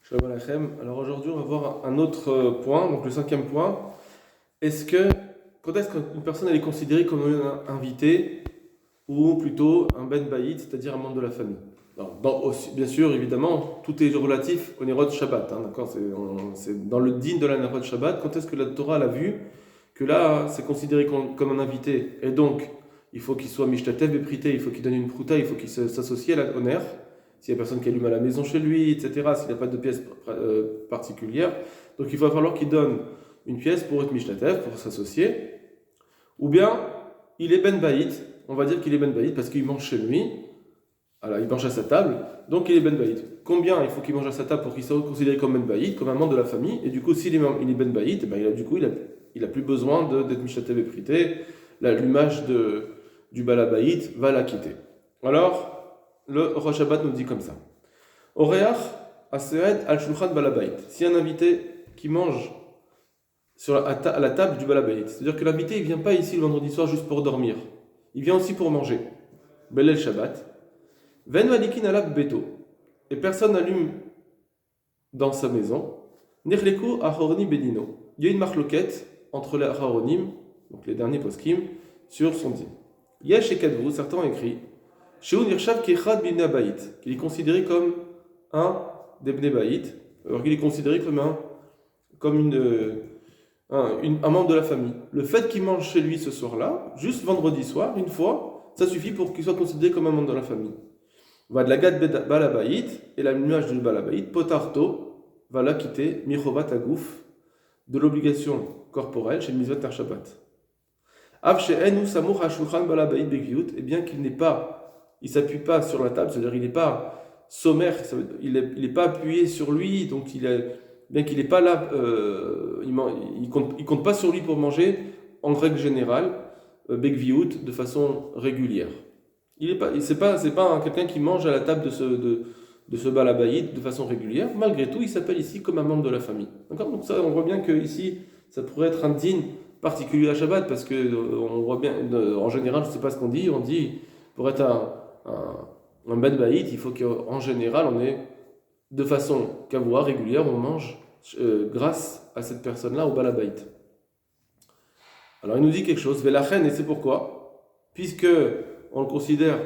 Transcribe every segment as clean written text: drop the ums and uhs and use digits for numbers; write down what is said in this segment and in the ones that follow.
Shalom Aleichem. Alors aujourd'hui, on va voir un autre point, donc le cinquième point. Quand est-ce qu'une personne elle est considérée comme un invité ou plutôt un ben baït, c'est-à-dire un membre de la famille? Alors, bien sûr, évidemment, tout est relatif au Nerod Shabbat. D'accord, c'est dans le din de la Nerod Shabbat. Quand est-ce que la Torah l'a vu que là, c'est considéré comme un invité et donc il faut qu'il soit mishtatev et prité, il faut qu'il donne une prouta, il faut qu'il s'associe au ner. S'il y a personne qui allume à la maison chez lui, etc., s'il n'y a pas de pièce particulière. Donc il va falloir qu'il donne une pièce pour être mishtatev, pour s'associer. Ou bien, il est ben baït, on va dire qu'il est ben baït parce qu'il mange chez lui, alors il mange à sa table, donc il est ben baït. Combien il faut qu'il mange à sa table pour qu'il soit considéré comme ben baït, comme un membre de la famille, et du coup, s'il est ben baït, ben, il a plus besoin d'être mishtatev et prité, l'image du balabaït va la quitter. Alors, le Rosh Shabbat nous dit comme ça. Oreach aseed al shulchan balabait. Si un invité qui mange à la table du balabait, c'est-à-dire que l'invité il vient pas ici le vendredi soir juste pour dormir, il vient aussi pour manger. Belel Shabbat. Ven malikin alab beto. Et personne n'allume dans sa maison. Nirleku ahorni bedino. Il y a une marloquette entre les aharonim, donc les derniers poskim, sur son din. Yesh et Kadvu, certains ont écrit qu'il est considéré comme un des Bnei Baït, alors qu'il est considéré comme un membre de la famille. Le fait qu'il mange chez lui ce soir-là, juste vendredi soir, une fois, ça suffit pour qu'il soit considéré comme un membre de la famille. Va de la gad balabaït, et la nuage du balabaït, potarto, va la quitter, michovat agouf, de l'obligation corporelle chez le Mizvat Ner Shabbat. Av she'enu samour hashulchan balabaït begiut, et bien qu'il n'est pas il s'appuie pas sur la table, c'est-à-dire il n'est pas sommaire, il n'est pas appuyé sur lui, donc bien qu'il n'est pas là, il compte pas sur lui pour manger, en règle générale, bekviout, de façon régulière. C'est pas quelqu'un qui mange à la table de ce balabaïd de façon régulière, malgré tout, il s'appelle ici comme un membre de la famille. D'accord? Donc ça, on voit bien que ici, ça pourrait être un din particulier à Shabbat, parce que on voit bien, en général, je ne sais pas ce qu'on dit, pour être un ben baït, il faut qu'en général, on ait de façon kavua, régulière, on mange grâce à cette personne-là au balabaït. Alors il nous dit quelque chose, Velachen, et c'est pourquoi, puisque on le considère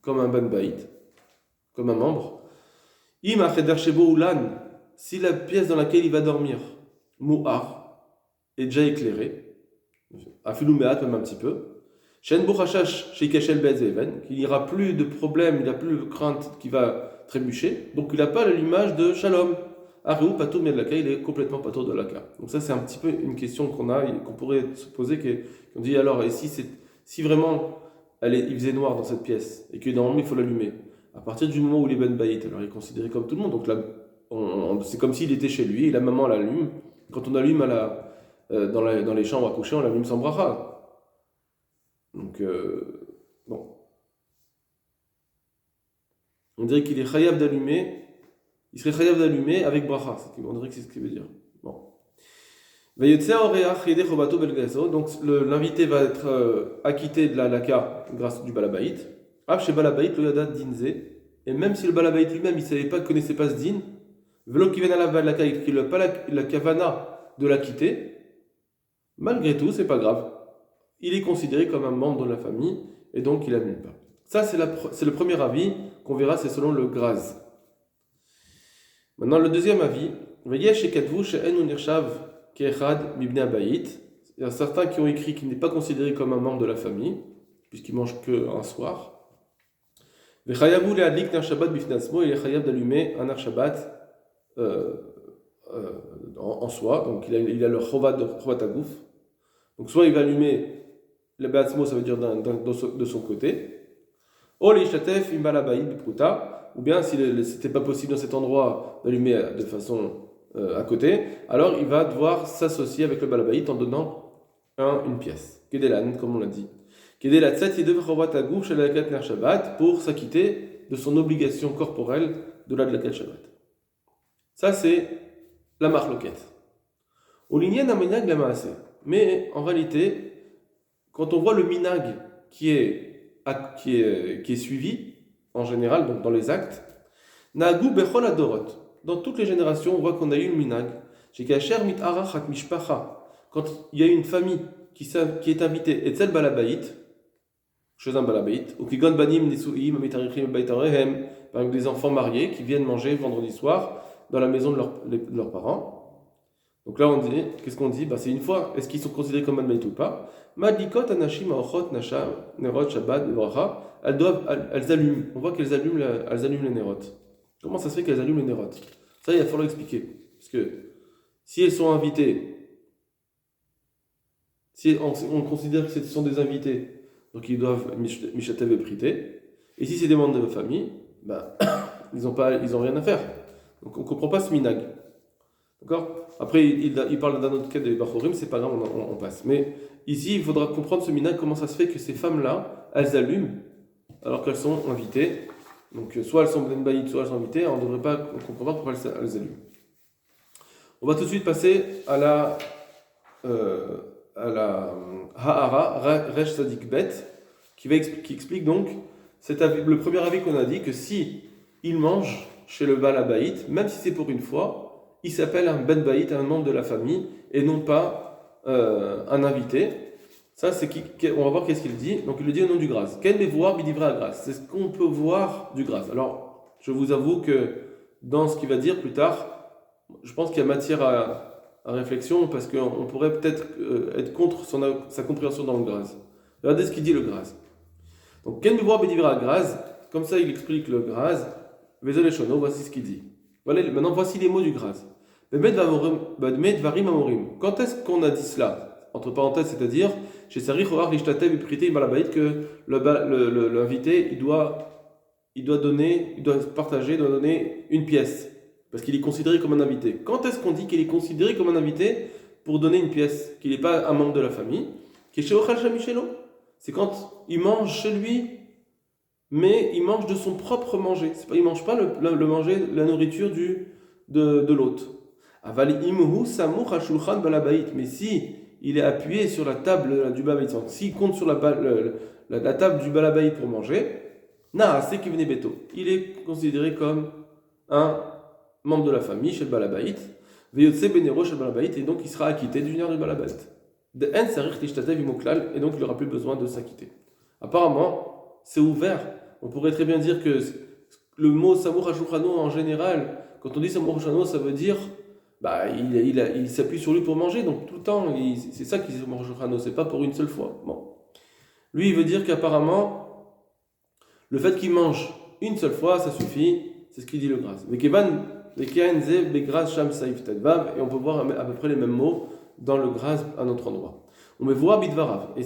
comme un ben baït, comme un membre, Im acheder shebo ulan, si la pièce dans laquelle il va dormir, mouhar, est déjà éclairée, afilou mehat même un petit peu, qu'il n'y aura plus de problème, il n'y a plus de crainte qui va trébucher, donc il n'a pas l'image de Shalom. Aréou patou medlaka, il est complètement patou de laka. Donc ça c'est un petit peu une question qu'on pourrait se poser, qu'on dit alors, et si vraiment il faisait noir dans cette pièce, et que normalement il faut l'allumer, à partir du moment où il est ben baït, alors il est considéré comme tout le monde, donc là, c'est comme s'il était chez lui, et la maman l'allume, quand on allume dans les chambres à coucher, on l'allume sans bracha. Donc, bon. On dirait qu'il est chayav d'allumer, il serait chayav d'allumer avec bracha, on dirait que c'est ce qu'il veut dire. Bon. Donc, l'invité va être acquitté de la laka grâce du balabaït. Et même si le balabaït lui-même, il ne connaissait pas ce din, qu'il n'a pas la kavana de l'acquitter, malgré tout, c'est pas grave. Il est considéré comme un membre de la famille et donc il n'annule pas. Ça, c'est le premier avis qu'on verra, c'est selon le Graz. Maintenant, le deuxième avis, il y a certains qui ont écrit qu'il n'est pas considéré comme un membre de la famille, puisqu'il mange qu'un soir. Il est chayav d'allumer un ner Shabbat en soi, donc il a le chovat agouf. Donc soit il va allumer le Beatzmo, ça veut dire de son côté. Ou bien si c'était pas possible dans cet endroit d'allumer de façon à côté, alors il va devoir s'associer avec le Balabaït en donnant une pièce. Kedelan, comme on l'a dit. Pour s'acquitter de son obligation corporelle de la Dlakat Shabbat. Ça, c'est la marloquette. Mais en réalité, quand on voit le minag qui est suivi, en général, donc dans les actes, Nagu Bechol Adorot, dans toutes les générations, on voit qu'on a eu le minag. Chez Kacher mit'arach ak mishpacha. Quand il y a une famille qui est invitée, et tel balabaït, chez un balabaït, ou qui gon banim nisuim amitarichim baitarehem, par exemple des enfants mariés qui viennent manger vendredi soir dans la maison de leurs parents. Donc là, qu'est-ce qu'on dit? C'est une fois, est-ce qu'ils sont considérés comme balabaït ou pas? Madlikot anashim aochot nasha nerot shabbat bracha. Elles allument. On voit qu'elles allument les nerot. Comment ça se fait qu'elles allument les nerot? Ça, il va falloir expliquer. Parce que si elles sont invitées, si on considère que ce sont des invités, donc ils doivent mishatev et priter. Et si c'est des membres de la famille, ils n'ont rien à faire. Donc on ne comprend pas ce minag. D'accord? Après, il parle d'un autre cas des bachorim, c'est pas grave, on passe. Mais ici, il faudra comprendre ce minag, comment ça se fait que ces femmes-là, elles allument alors qu'elles sont invitées. Donc soit elles sont ben baïd, soit elles sont invitées, on ne devrait pas comprendre pourquoi elles allument. On va tout de suite passer à la Ha'ara, Resh Sadik Bet, qui explique donc le premier avis qu'on a dit, que si il mange chez le Baal Habayit, même si c'est pour une fois, il s'appelle un Ben Baït, un membre de la famille, et non pas un invité. Ça, on va voir qu'est-ce qu'il dit. Donc il le dit au nom du Graz. Ken me voir bidivra à Graz. C'est ce qu'on peut voir du Graz. Alors, je vous avoue que dans ce qu'il va dire plus tard, je pense qu'il y a matière à réflexion, parce qu'on pourrait peut-être être contre sa compréhension dans le Graz. Regardez ce qu'il dit le Graz. Donc, Ken me voir bidivra à Graz, comme ça il explique le Graz. Vezol Shono, voici ce qu'il dit. Voilà, maintenant voici les mots du Graz. Quand est-ce qu'on a dit cela? Entre parenthèses, c'est-à-dire, chez Sarich Horar Lishtatev Prité Balabaït, que l'invité, il doit partager, doit donner une pièce, parce qu'il est considéré comme un invité. Quand est-ce qu'on dit qu'il est considéré comme un invité pour donner une pièce, qu'il n'est pas un membre de la famille? C'est quand il mange chez lui, mais il mange de son propre manger. Il ne mange pas le manger, la nourriture de l'hôte. Mais si il est appuyé sur la table du balabaït, s'il compte sur la table du balabaït pour manger, c'est qu'il venait béto. Il est considéré comme un membre de la famille chez le balabaït, et donc il sera acquitté du dinar du balabaït. Et donc il n'aura plus besoin de s'acquitter. Apparemment, c'est ouvert. On pourrait très bien dire que le mot Samour HaShulchano en général, quand on dit Samour HaShulchano, ça veut dire il s'appuie sur lui pour manger, donc tout le temps, c'est ça qu'il dit Samour HaShulchano, c'est pas pour une seule fois. Bon. Lui, il veut dire qu'apparemment, le fait qu'il mange une seule fois, ça suffit, c'est ce qu'il dit le Graz. Et on peut voir à peu près les mêmes mots dans le Graz à notre endroit. On me voit bidvarav, et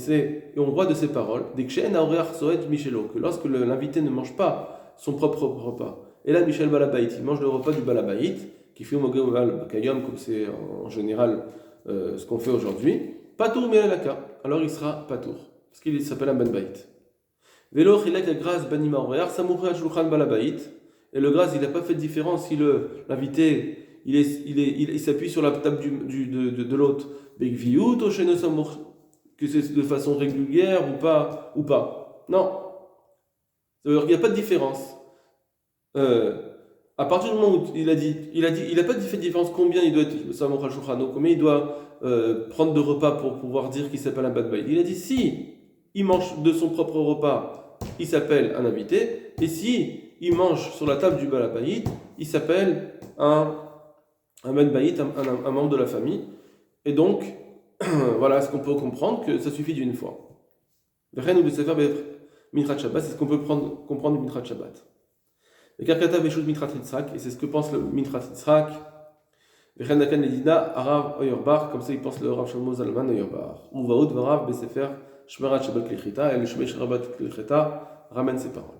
on voit de ces paroles, que lorsque l'invité ne mange pas son propre repas, et là Michel Balabaït, il mange le repas du Balabaït, qui fait Mogéoval Kayom, comme c'est en général ce qu'on fait aujourd'hui, Patour Melalaka, alors il sera Patour, parce qu'il s'appelle un Ben Baït. Vélo Chilek Graz Banima Orear, Samoucha Shulchan Balabaït, et le Graz il n'a pas fait de différence si l'invité il s'appuie sur la table de l'hôte. Que c'est de façon régulière ou pas. Non. Il n'y a pas de différence. À partir du moment où il n'a pas fait de différence combien il doit être, combien il doit prendre de repas pour pouvoir dire qu'il s'appelle un bad baïd. Il a dit si il mange de son propre repas, il s'appelle un invité, et si il mange sur la table du balabaïd, il s'appelle un bad baïd, un membre de la famille. Et donc, voilà ce qu'on peut comprendre, que ça suffit d'une fois. C'est ce qu'on peut comprendre du Mintrat Shabbat. Et c'est ce que pense le Mintrat Yitzhak. Comme ça il pense le Rav Shlomo Zalman Oyerbar. Uvaot varav besefer Shmerat Shabbat Klichita, et le Shmerat Shabbat Klichita ramène ses paroles.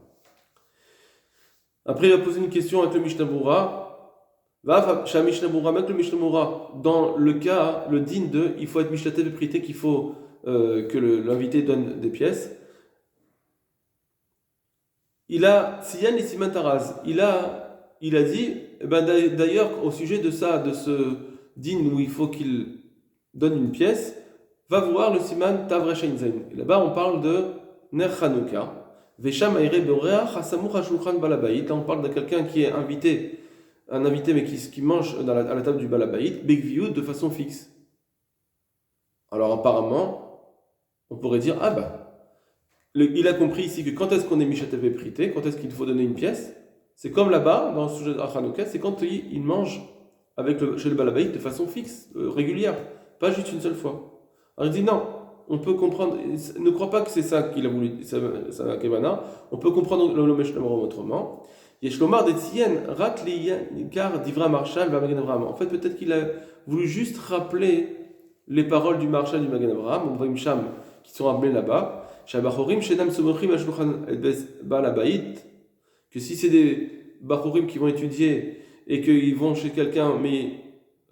Après il va poser une question avec le Mishnah Berurah. Dans le cas, le din il faut être mishtatev prité, qu'il faut que l'invité donne des pièces. Il a Siyan et Siman Taraz. Il a dit, d'ailleurs, au sujet de ça, de ce din où il faut qu'il donne une pièce, va voir le Siman Tavrechain Zain. Là-bas, on parle de Ner Chanukah. Vesham Aire Beoreach Hasamuch HaShulchan Balabait. Là, on parle de quelqu'un qui est invité un invité mais qui mange à la table du Balabaït, Bekviout, de façon fixe. Alors apparemment, on pourrait dire, ah bah, il a compris ici que quand est-ce qu'on est Mishatevé Prité, quand est-ce qu'il faut donner une pièce, c'est comme là-bas, dans le sujet de Hanouka, c'est quand il mange chez le Balabaït de façon fixe, régulière, pas juste une seule fois. Alors il dit non, on peut comprendre, ne crois pas que c'est ça qu'il a voulu, ça Kevana, on peut comprendre le Meshlomorom autrement. Yeshlomar d'Etienne, rak car d'Ivra Marshal, Magen Avraham. En fait, peut-être qu'il a voulu juste rappeler les paroles du Marshal du Magen Avraham, on voit une Sham, qui sont rappelées là-bas. Shabachorim, Shedam Somochim, Ashluchan Balabaït, que si c'est des Bachorim qui vont étudier et qu'ils vont chez quelqu'un, mais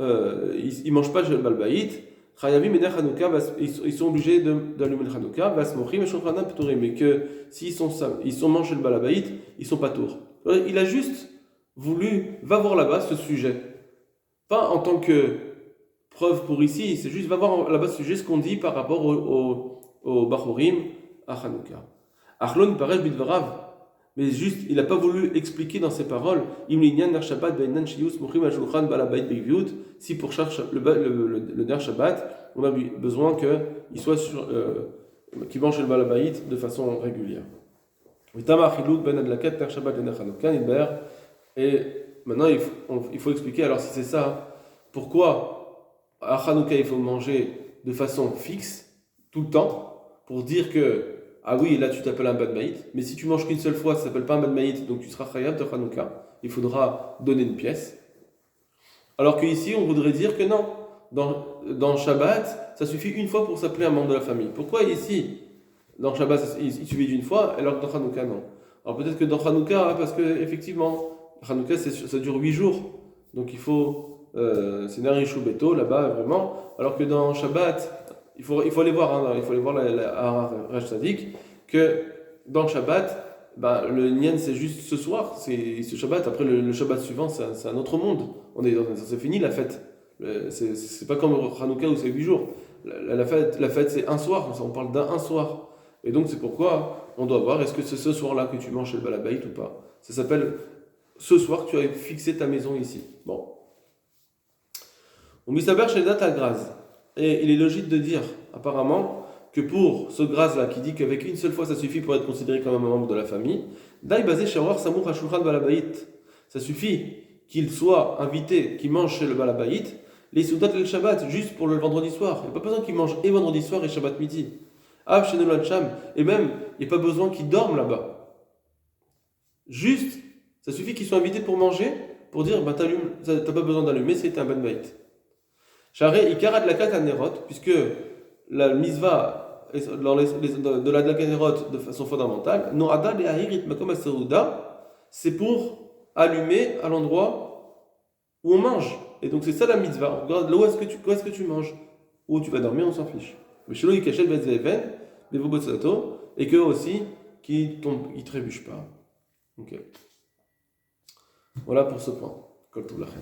ils ne mangent pas chez le Balabaït, ils sont obligés d'allumer le Hanouka, mais que s'ils sont mangés chez le Balabaït, ils sont pas tours. Il a juste voulu, va voir là-bas ce sujet. Pas en tant que preuve pour ici, c'est juste, va voir là-bas ce sujet, ce qu'on dit par rapport au Bachorim à Hanouka. Achlon pareil bidvarav, mais juste, il n'a pas voulu expliquer dans ses paroles, si pour le der Shabbat, on a besoin qu'il soit qu'il mange le Balabaït de façon régulière. Et maintenant, il faut expliquer, alors si c'est ça, pourquoi à Hanouka il faut manger de façon fixe, tout le temps, pour dire que ah oui, là tu t'appelles un bad maït, mais si tu manges qu'une seule fois, ça s'appelle pas un bad maït, donc tu seras khayab de Hanouka. Il faudra donner une pièce. Alors qu'ici, on voudrait dire que non. Dans Shabbat, ça suffit une fois pour s'appeler un membre de la famille. Pourquoi ici, dans Shabbat, il suffit d'une fois, alors que dans Hanouka, non. Alors peut-être que dans Hanouka, parce que effectivement, Hanouka, ça dure 8 jours. Donc il faut, c'est Narishu Beto là-bas, vraiment. Alors que dans Shabbat, il faut aller voir, hein, il faut aller voir la Rash Sadik, que dans le Shabbat, le Nien c'est juste ce soir, c'est ce Shabbat. Après le Shabbat suivant, c'est un autre monde. C'est fini la fête. C'est pas comme Hanouka où c'est 8 jours. La fête c'est un soir, on parle d'un soir. Et donc c'est pourquoi on doit voir est-ce que c'est ce soir-là que tu manges chez le Balabaït ou pas. Ça s'appelle ce soir que tu as fixé ta maison ici. Bon. On misaber chez Data Graz. Et il est logique de dire, apparemment, que pour ce Graz-là, qui dit qu'avec une seule fois ça suffit pour être considéré comme un membre de la famille, Daï basé chez Aurore Samour Hashulchan Balabaït. Ça suffit qu'il soit invité, qu'il mange chez le Balabaït, les Soudat le Shabbat, juste pour le vendredi soir. Il n'y a pas besoin qu'il mange et vendredi soir et Shabbat midi. Av chez Nolan Sham. Et même, il n'y a pas besoin qu'il dorme là-bas. Juste, ça suffit qu'il soit invité pour manger, pour dire, t'as pas besoin d'allumer, c'est un ben baït. Charé, Ikara de la Katanerot, puisque la misva de la Katanerot de façon fondamentale, Noada de Ahirit Makom Aseruda, c'est pour allumer à l'endroit où on mange. Et donc c'est ça la mitzvah. On regarde où est-ce que tu manges. Où tu vas dormir, on s'en fiche. Mais chez l'eau, il cachait des événements, des vobotsato, et qu'eux aussi, qui ne trébuchent pas. Ok. Voilà pour ce point. Kol Tov Lachem.